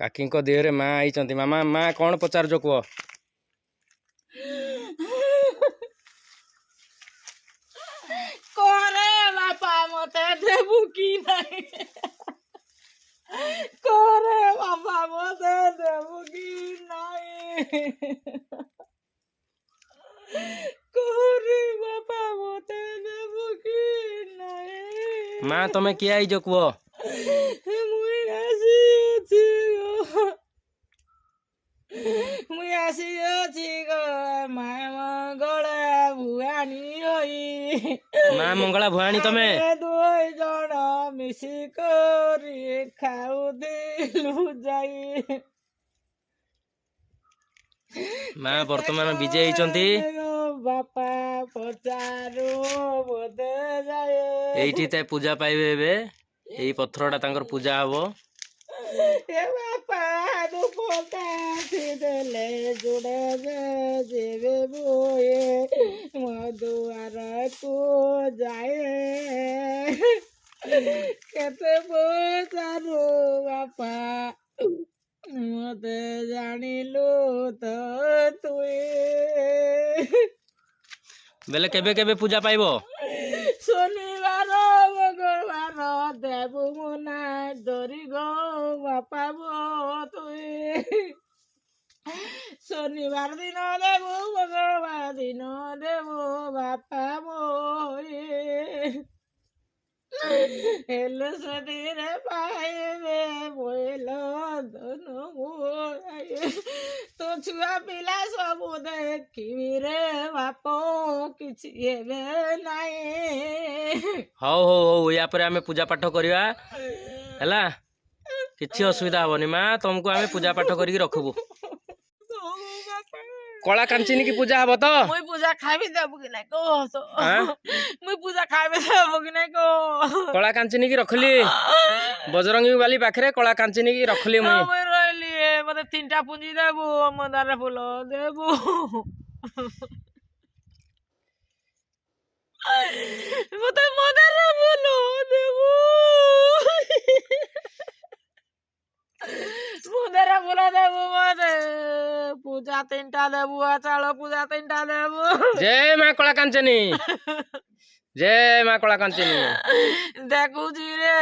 काकी देहरे माँ आई मामा माँ कौन पचार कह करे बापा मते देबू की नहीं करे बापा मते देबू की नहीं करे बापा मते देबू की नहीं माँ तुम्हें किए आई कह मुई आसी अछि मुई आसी अछि गो माय मंगला भुआनी होई माँ मंगला भुआनी तमे दुई जण मिशिकरी खाउदिलु जाई माँ वर्तमान विजय होइचंती बापा पचारू बोधे जाए एइठी ते पूजा पाइबे एबे एई पत्थरटा तांकर पूजा हबो ए बापा दु पोता देले जुड़े जेबे बोए मधुआर को जाए केते पचारू बापा मते जानिलु तो तुए बेले केबे केबे पूजा पाइबो शनिवार मंगलवार देबू मुना धरी गो बापा बो तुए शनिवार दिन देबू मंगलवार दिन देबू बापा मोए हेलो सदीरे पाइबे बोलो दोनों मोए तो छुआ पिला सब देखी रे बापो किछि हेबे नाई हौ हौ हौ या पर आमे पूजा पाठ करिवा हैला किछि असुविधा हबनी माँ तुमको आमे पूजा पाठ करिक रखबू कला कांचनी की पूजा हबो तो मुई पूजा खाबी देबू कि नै को मुई पूजा खाबे देबू कि नै को कला कांचनी की रखली बजरंगी वाली पाखरे कला कांचनी की रखली मुई मुई रहली मते तीनटा पूंजी देबू मंदार फूल देबू मते मंदार फूल देबू मंदार फूल देबू मते पूजा तीनटा देबू चालो पूजा तीनटा देबू जय माँ कला कांचनी जय माँ कला कांचनी देखू जी रे